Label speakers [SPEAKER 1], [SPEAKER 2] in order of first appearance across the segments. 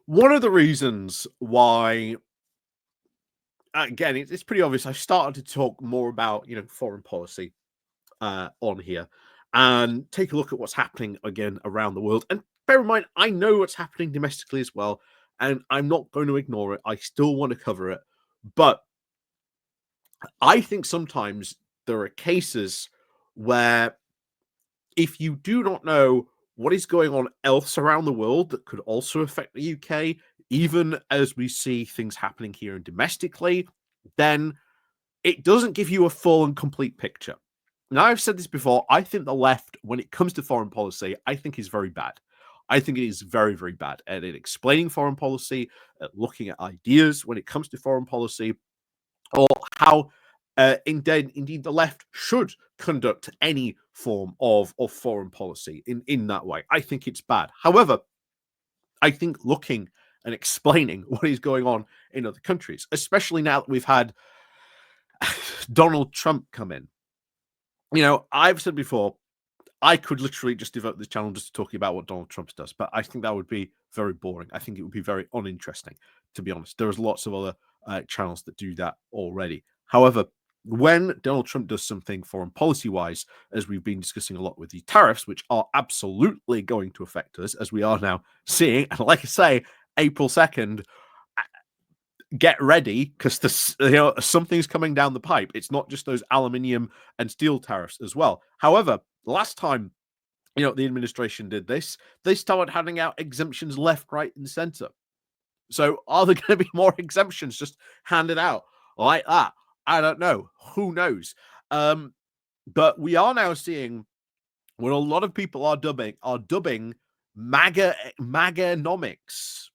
[SPEAKER 1] One of the reasons why, again, it's pretty obvious. I've started to talk more about foreign policy on here, and take a look at what's happening again around the world. And bear in mind, I know what's happening domestically as well, and I'm not going to ignore it. I still want to cover it, but I think sometimes there are cases where if you do not know what is going on else around the world that could also affect the UK, even as we see things happening here and domestically, then it doesn't give you a full and complete picture. Now, I've said this before. I think the left, when it comes to foreign policy, I think is very bad. I think it is very, very bad at explaining foreign policy, at looking at ideas when it comes to foreign policy, or how indeed the left should conduct any form of foreign policy in that way. I think it's bad. However, I think looking and explaining what is going on in other countries, especially now that we've had Donald Trump come in. I've said before, I could literally just devote this channel just to talking about what Donald Trump does, but I think that would be very boring. I think it would be very uninteresting, to be honest. There's lots of other channels that do that already. However, when Donald Trump does something foreign policy-wise, as we've been discussing a lot with the tariffs, which are absolutely going to affect us, as we are now seeing, and like I say, April 2nd, get ready, because something's coming down the pipe. It's not just those aluminium and steel tariffs as well. However, last time the administration did this, they started handing out exemptions left, right, and center. So are there going to be more exemptions just handed out like that? I don't know. Who knows? But we are now seeing what a lot of people are dubbing Maganomics.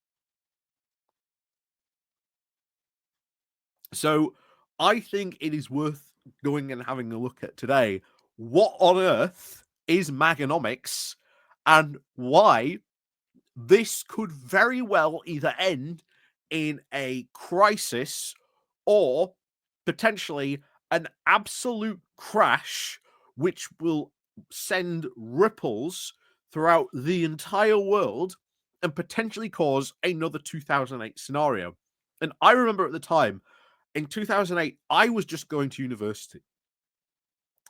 [SPEAKER 1] So I think it is worth going and having a look at today. What on earth is Maganomics, and why this could very well either end in a crisis or potentially an absolute crash, which will send ripples throughout the entire world and potentially cause another 2008 scenario. And I remember at the time, in 2008, I was just going to university.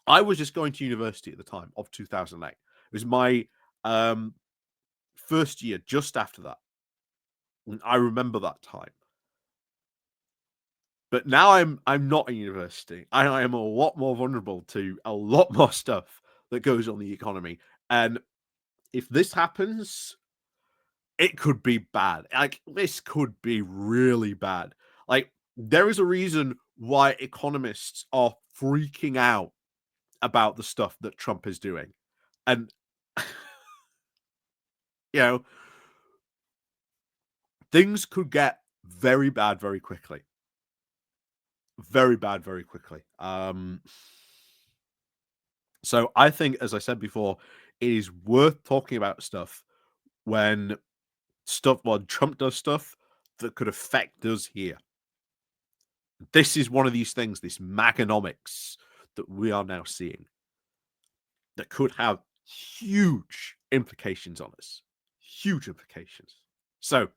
[SPEAKER 1] I was just going to university at the time of 2008. It was my first year, just after that. And I remember that time. But now I'm not in university. I am a lot more vulnerable to a lot more stuff that goes on the economy. And if this happens, it could be bad. Like, this could be really bad. Like, there is a reason why economists are freaking out about the stuff that Trump is doing. And, things could get very bad very quickly. Very bad very quickly. So I think, as I said before, it is worth talking about stuff when Trump does stuff that could affect us here. This is one of these things, this Maganomics that we are now seeing, that could have huge implications on us. Huge implications. So,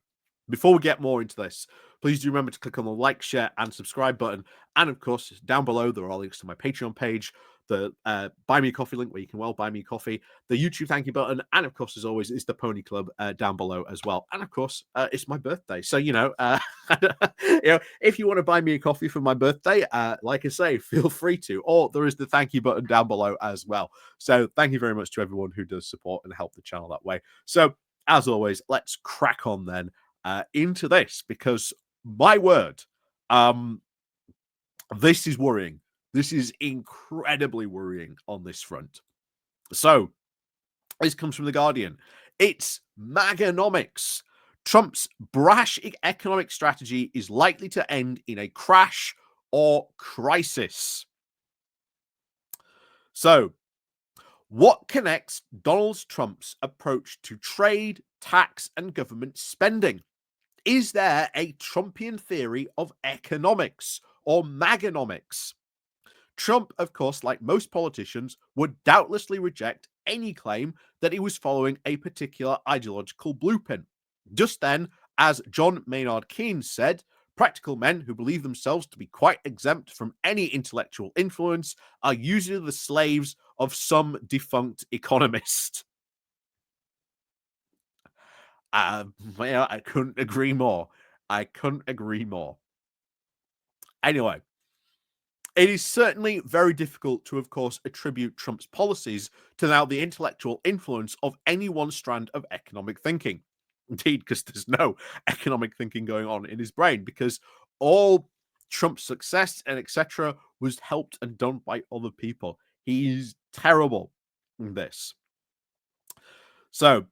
[SPEAKER 1] before we get more into this, please do remember to click on the like, share, and subscribe button. And of course, down below, there are links to my Patreon page, the Buy Me a Coffee link where you can buy me a coffee, the YouTube thank you button, and of course, as always, is the Pony Club down below as well. And of course, it's my birthday. So, if you want to buy me a coffee for my birthday, like I say, feel free to. Or there is the thank you button down below as well. So thank you very much to everyone who does support and help the channel that way. So, as always, let's crack on then into this, because my word, this is worrying. This is incredibly worrying on this front. So, this comes from The Guardian. It's Maganomics. Trump's brash economic strategy is likely to end in a crash or crisis. So, what connects Donald Trump's approach to trade, tax, and government spending? Is there a Trumpian theory of economics, or Maganomics? Trump, of course, like most politicians, would doubtlessly reject any claim that he was following a particular ideological blueprint. Just then, As John Maynard Keynes said, practical men who believe themselves to be quite exempt from any intellectual influence are usually the slaves of some defunct economist. Well, I couldn't agree more. I couldn't agree more. Anyway, it is certainly very difficult to, of course, attribute Trump's policies to now the intellectual influence of any one strand of economic thinking. Indeed, because there's no economic thinking going on in his brain, because all Trump's success and etc. was helped and done by other people. He's terrible in this. So,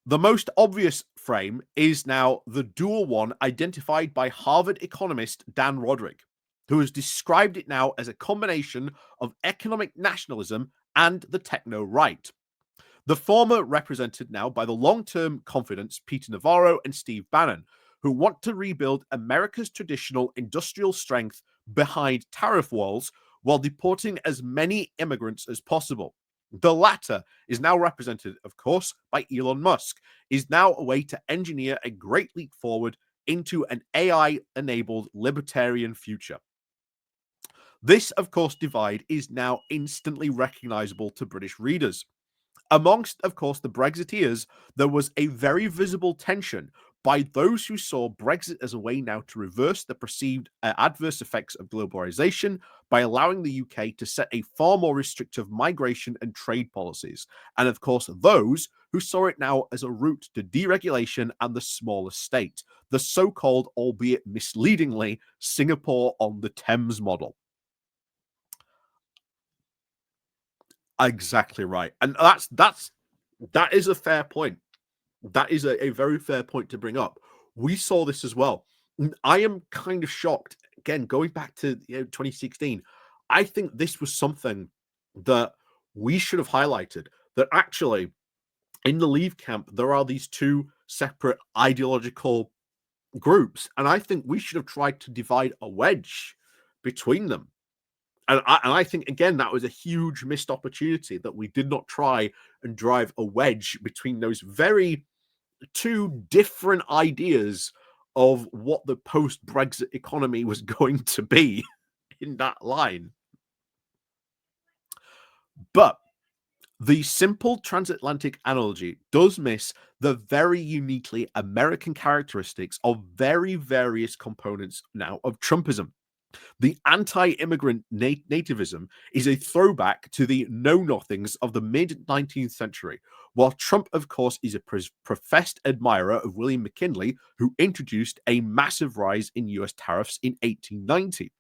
[SPEAKER 1] the most obvious frame is now the dual one identified by Harvard economist Dan Roderick, who has described it now as a combination of economic nationalism and the techno right. The former represented now by the long-term confidants Peter Navarro and Steve Bannon, who want to rebuild America's traditional industrial strength behind tariff walls while deporting as many immigrants as possible. The latter is now represented, of course, by Elon Musk, is now a way to engineer a great leap forward into an AI-enabled libertarian future. This, of course, divide is now instantly recognizable to British readers. Amongst, of course, the Brexiteers, there was a very visible tension by those who saw Brexit as a way now to reverse the perceived adverse effects of globalization by allowing the UK to set a far more restrictive migration and trade policies. And of course, those who saw it now as a route to deregulation and the smaller state, the so-called, albeit misleadingly, Singapore on the Thames model. Exactly right. And that is a fair point. That is a very fair point to bring up. We saw this as well. I am kind of shocked. Again, going back to 2016, I think this was something that we should have highlighted. That actually, in the Leave camp, there are these two separate ideological groups, and I think we should have tried to divide a wedge between them. And I think again that was a huge missed opportunity that we did not try and drive a wedge between those very two different ideas of what the post-Brexit economy was going to be in that line. But the simple transatlantic analogy does miss the very uniquely American characteristics of very various components now of Trumpism. The anti-immigrant nativism is a throwback to the know-nothings of the mid-19th century, while Trump, of course, is a professed admirer of William McKinley, who introduced a massive rise in US tariffs in 1890.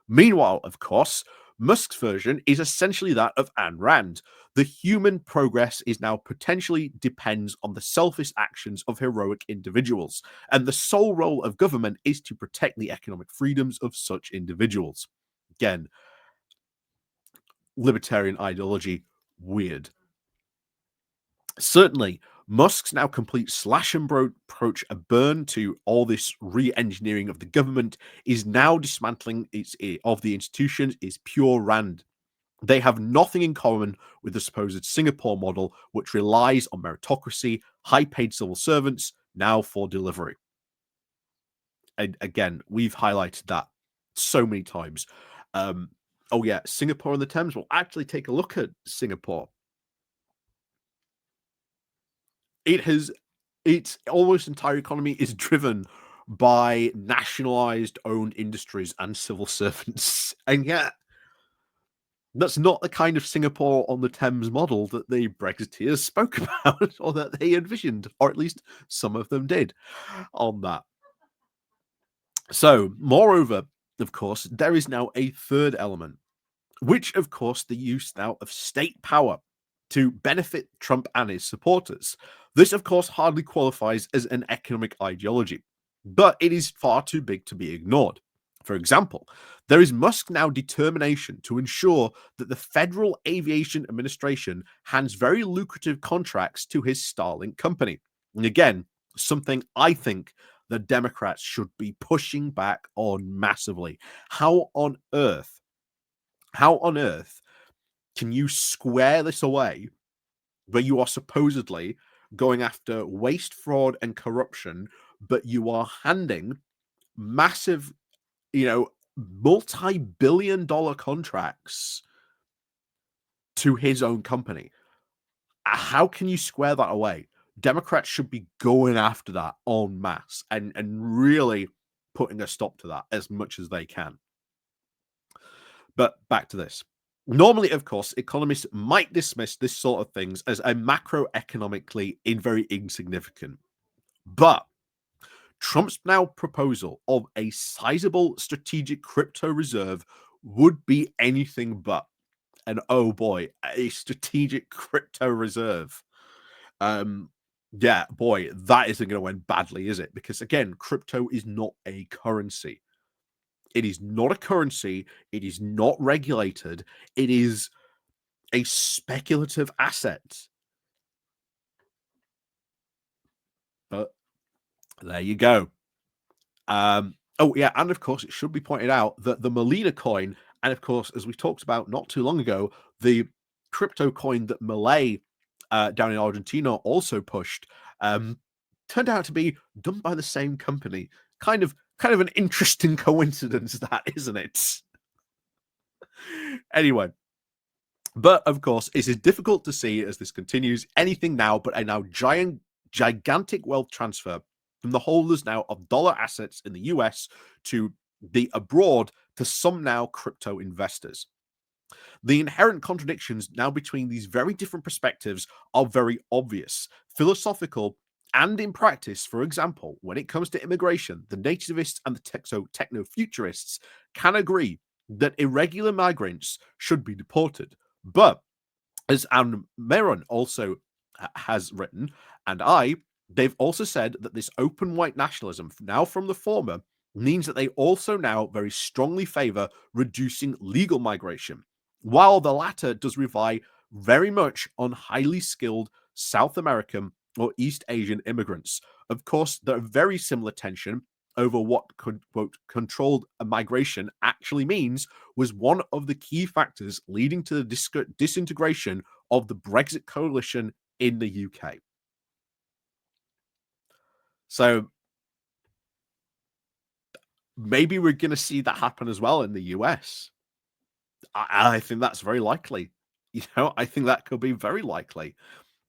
[SPEAKER 1] Meanwhile, of course, Musk's version is essentially that of Ayn Rand. The human progress is now potentially depends on the selfish actions of heroic individuals, and the sole role of government is to protect the economic freedoms of such individuals. Again, libertarian ideology, weird. Certainly, Musk's now complete slash and approach, a burn to all this re-engineering of the government, is now dismantling of the institutions, is pure Rand. They have nothing in common with the supposed Singapore model, which relies on meritocracy, high-paid civil servants, now for delivery. And again, we've highlighted that so many times. Oh yeah, Singapore on the Thames. We'll actually take a look at Singapore. Its almost entire economy is driven by nationalized owned industries and civil servants. And yet, that's not the kind of Singapore on the Thames model that the Brexiteers spoke about or that they envisioned, or at least some of them did on that. So, moreover, of course, there is now a third element, which, of course, the use now of state power to benefit Trump and his supporters. This, of course, hardly qualifies as an economic ideology, but it is far too big to be ignored. For example, there is Musk now determination to ensure that the Federal Aviation Administration hands very lucrative contracts to his Starlink company. And again, something I think the Democrats should be pushing back on massively. How on earth can you square this away where you are supposedly going after waste, fraud, and corruption but you are handing massive, multi-billion dollar contracts to his own company. How can you square that away? Democrats should be going after that en masse and really putting a stop to that as much as they can. But back to this. Normally, of course, economists might dismiss this sort of things as a macroeconomically very insignificant. But Trump's now proposal of a sizable strategic crypto reserve would be anything but. And oh boy, a strategic crypto reserve. Yeah, boy, that isn't going to end badly, is it? Because again, crypto is not a currency. It is not a currency. It is not regulated. It is a speculative asset. But there you go. Oh yeah, and of course, it should be pointed out that the Molina coin, and of course, as we talked about not too long ago, the crypto coin that Malay down in Argentina also pushed, turned out to be done by the same company. Kind of an interesting coincidence, that isn't it? Anyway, but of course, it is difficult to see as this continues anything now but a now gigantic wealth transfer from the holders now of dollar assets in the US to the abroad to some now crypto investors. The inherent contradictions now between these very different perspectives are very obvious, philosophical, and in practice. For example, when it comes to immigration, the nativists and the techno-futurists can agree that irregular migrants should be deported. But as Anne Meron also has written, they've also said that this open white nationalism, now from the former, means that they also now very strongly favor reducing legal migration, while the latter does rely very much on highly skilled South American or East Asian immigrants. Of course, there are very similar tension over what quote controlled migration actually means was one of the key factors leading to the disintegration of the Brexit coalition in the UK. So maybe we're going to see that happen as well in the US. I think that's very likely. I think that could be very likely.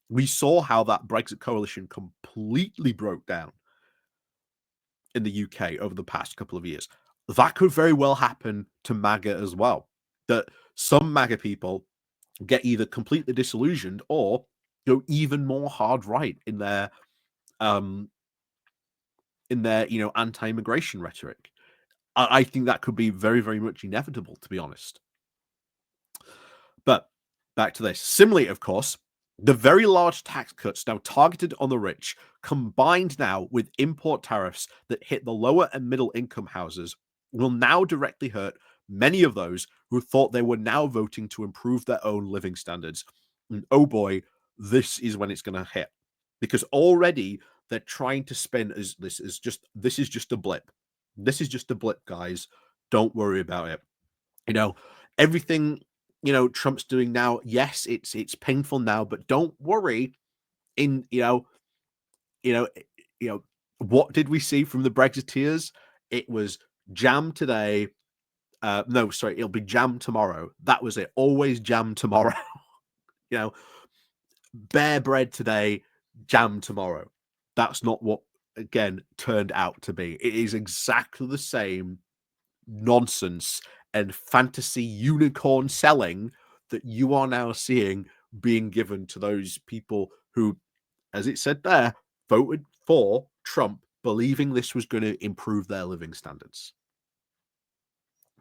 [SPEAKER 1] We saw how that Brexit coalition completely broke down in the UK over the past couple of years. That could very well happen to MAGA as well. That some MAGA people get either completely disillusioned or go even more hard right in their anti-immigration rhetoric. I think that could be very, very much inevitable, to be honest. But back to this. Similarly, of course, the very large tax cuts now targeted on the rich, combined now with import tariffs that hit the lower and middle income houses, will now directly hurt many of those who thought they were now voting to improve their own living standards. And oh boy, this is when it's going to hit. Because already they're trying to spin as this is just a blip. This is just a blip, guys. Don't worry about it. Everything Trump's doing now, yes, it's painful now, but don't worry. In what did we see from the Brexiteers? It was jam today. No, sorry, it'll be jam tomorrow. That was it. Always jam tomorrow. Bare bread today, jam tomorrow. That's not what again turned out to be. It is exactly the same nonsense and fantasy unicorn selling that you are now seeing being given to those people who, as it said there, voted for Trump, believing this was going to improve their living standards.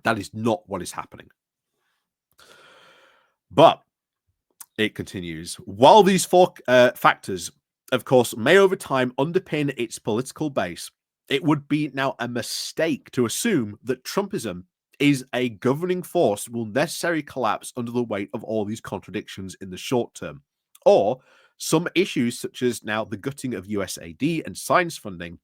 [SPEAKER 1] That is not what is happening. But it continues. While these four factors, of course, may over time underpin its political base, it would be now a mistake to assume that Trumpism is a governing force will necessarily collapse under the weight of all these contradictions in the short term. Or some issues such as now the gutting of USAID and science funding,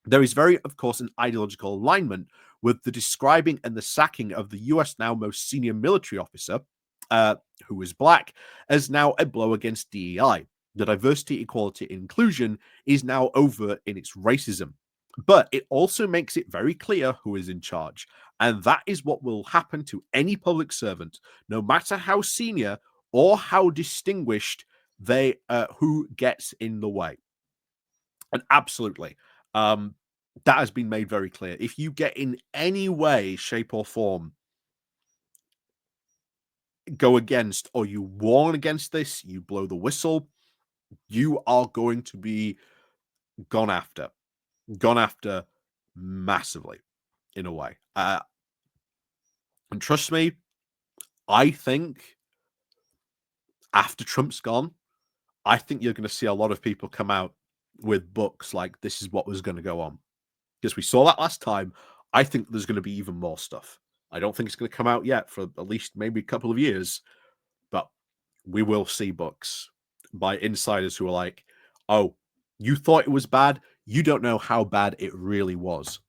[SPEAKER 1] there is very, of course, an ideological alignment with the describing and the sacking of the US now most senior military officer, who is black, as now a blow against DEI. The diversity, equality, and inclusion is now overt in its racism. But it also makes it very clear who is in charge. And that is what will happen to any public servant, no matter how senior or how distinguished they who gets in the way. And absolutely, that has been made very clear. If you get in any way, shape, or form, go against or you warn against this, you blow the whistle, you are going to be gone after massively in a way. And trust me, I think after Trump's gone, I think you're going to see a lot of people come out with books like this is what was going to go on. Because we saw that last time. I think there's going to be even more stuff. I don't think it's going to come out yet for at least maybe a couple of years, but we will see books by insiders who are like, oh, you thought it was bad. You don't know how bad it really was.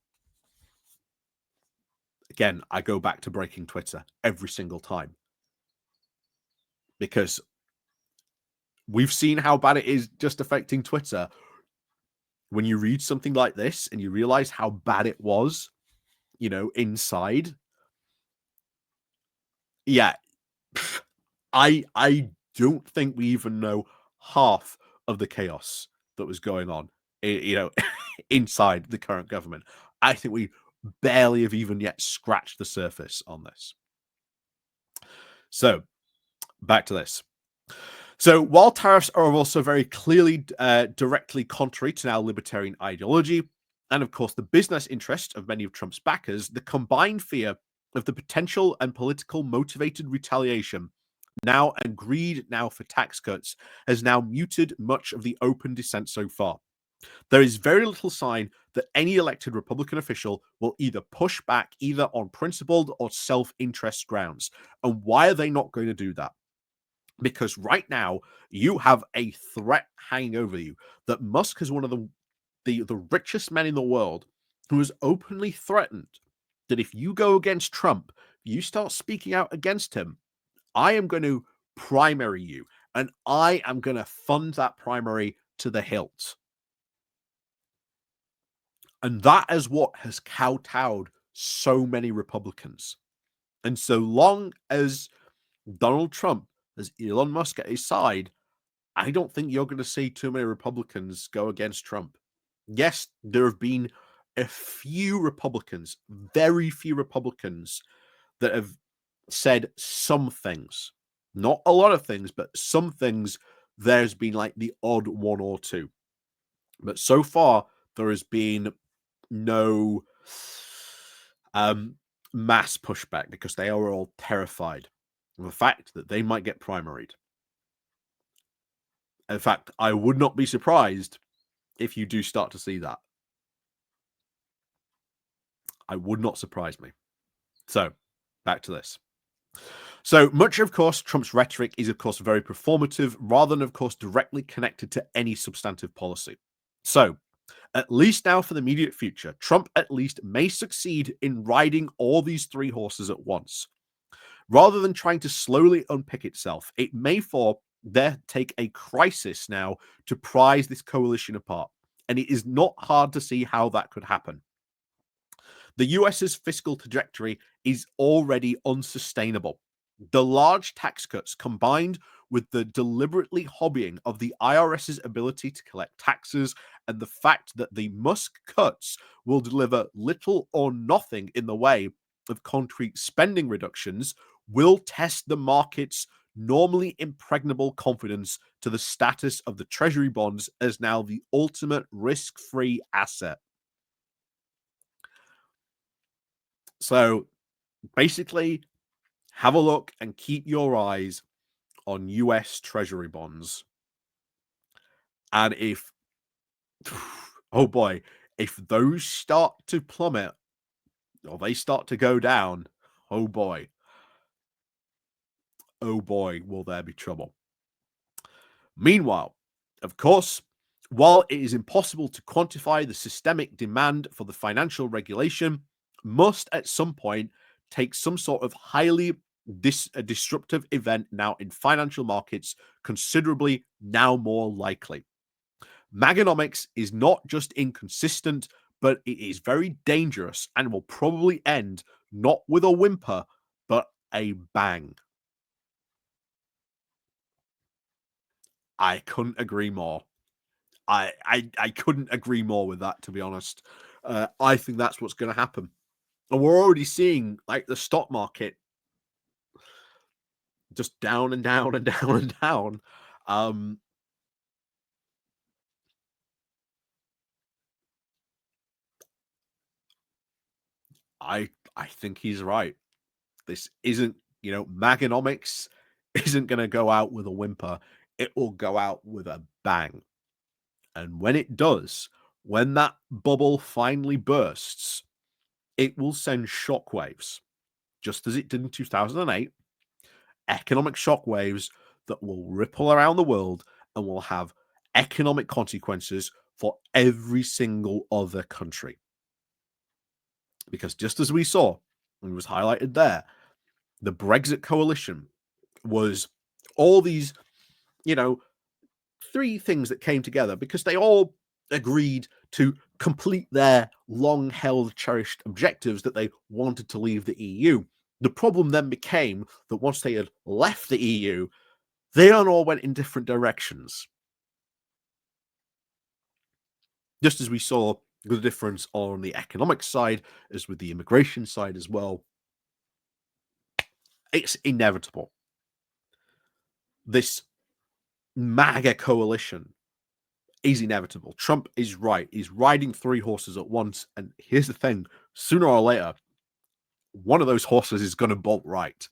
[SPEAKER 1] Again, I go back to breaking Twitter every single time because we've seen how bad it is just affecting Twitter. When you read something like this and you realize how bad it was, inside, yeah, I don't think we even know half of the chaos that was going on, inside the current government. I think we barely have even yet scratched the surface on this. So back to this. So while tariffs are also very clearly directly contrary to now libertarian ideology, and of course the business interest of many of Trump's backers, the combined fear of the potential and political motivated retaliation now and greed now for tax cuts has now muted much of the open dissent so far. There is very little sign that any elected Republican official will either push back either on principled or self-interest grounds. And why are they not going to do that? Because right now you have a threat hanging over you that Musk is one of the richest men in the world who has openly threatened that if you go against Trump, you start speaking out against him, I am going to primary you and I am going to fund that primary to the hilt. And that is what has kowtowed so many Republicans. And so long as Donald Trump has Elon Musk at his side, I don't think you're going to see too many Republicans go against Trump. Yes, there have been a few Republicans, very few Republicans, that have said some things. Not a lot of things, but some things. There's been like the odd one or two. But so far, there has been no mass pushback because they are all terrified of the fact that they might get primaried. In fact, I would not be surprised if you do start to see that. I would not surprise me. So, back to this. So much, of course, Trump's rhetoric is, of course, very performative rather than, of course, directly connected to any substantive policy. So, at least now for the immediate future, Trump at least may succeed in riding all these three horses at once. Rather than trying to slowly unpick itself, it may take a crisis now to prise this coalition apart. And it is not hard to see how that could happen. The US's fiscal trajectory is already unsustainable. The large tax cuts combined with the deliberately hobbying of the IRS's ability to collect taxes and the fact that the Musk cuts will deliver little or nothing in the way of concrete spending reductions will test the market's normally impregnable confidence to the status of the treasury bonds as now the ultimate risk-free asset. So basically, have a look and keep your eyes on US treasury bonds. And if, oh boy, if those start to plummet or they start to go down, oh boy, will there be trouble. Meanwhile, of course, while it is impossible to quantify the systemic demand for the financial regulation, must at some point take some sort of highly this a disruptive event now in financial markets considerably now more likely. Maganomics is not just inconsistent, but it is very dangerous and will probably end not with a whimper, but a bang. I couldn't agree more. I couldn't agree more with that, to be honest. I think that's what's going to happen, and we're already seeing like the stock market just down and down and down and down. Um, I think he's right. This isn't, Maganomics isn't going to go out with a whimper. It will go out with a bang. And when it does, when that bubble finally bursts, it will send shockwaves, just as it did in 2008, economic shockwaves that will ripple around the world and will have economic consequences for every single other country. Because just as we saw, and it was highlighted there, the Brexit coalition was all these, you know, three things that came together because they all agreed to complete their long held, cherished objectives that they wanted to leave the EU. The problem then became that once they had left the EU, they all went in different directions. Just as we saw the difference on the economic side, as with the immigration side as well, it's inevitable. This MAGA coalition is inevitable. Trump is right. He's riding three horses at once. And here's the thing, sooner or later, one of those horses is going to bolt right.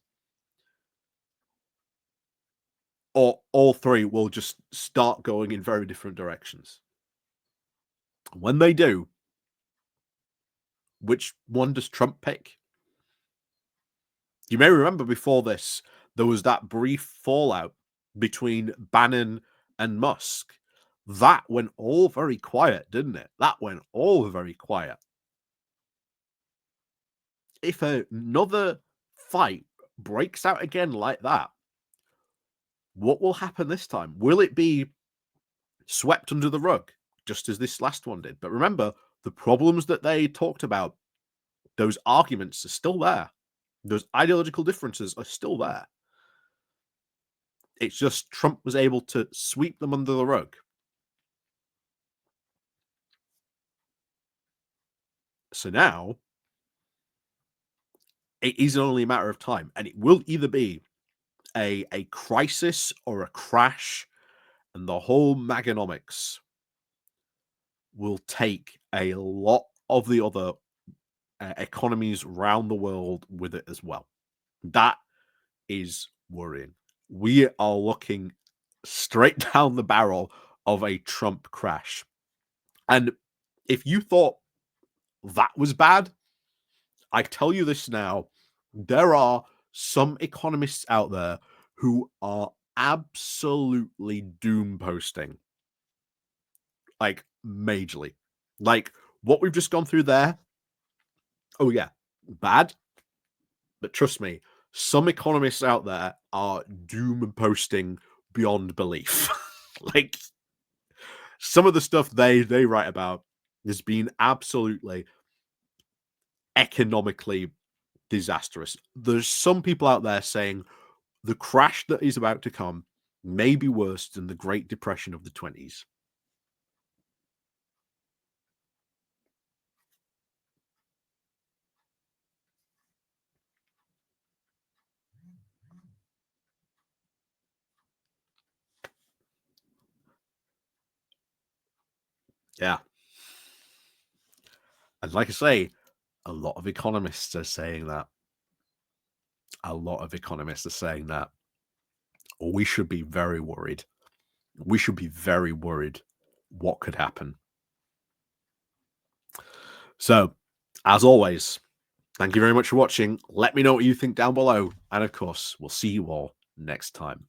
[SPEAKER 1] Or all three will just start going in very different directions. When they do, which one does Trump pick? You may remember before this, there was that brief fallout between Bannon and Musk. That went all very quiet, didn't it? That went all very quiet. If another fight breaks out again like that, what will happen this time? Will it be swept under the rug, just as this last one did? But remember, the problems that they talked about, those arguments are still there. Those ideological differences are still there. It's just Trump was able to sweep them under the rug. So now it is only a matter of time, and it will either be a crisis or a crash, and the whole Maganomics will take a lot of the other economies around the world with it as well. That is worrying. We are looking straight down the barrel of a Trump crash. And if you thought that was bad, I tell you this now, there are some economists out there who are absolutely doom posting, like majorly. Like what we've just gone through there. Oh, yeah, bad. But trust me, some economists out there are doom posting beyond belief. Like some of the stuff they write about has been absolutely economically disastrous. There's some people out there saying the crash that is about to come may be worse than the Great Depression of the 20s. Yeah. And like I say, a lot of economists are saying that. A lot of economists are saying that. We should be very worried. We should be very worried what could happen. So, as always, thank you very much for watching. Let me know what you think down below. And of course, we'll see you all next time.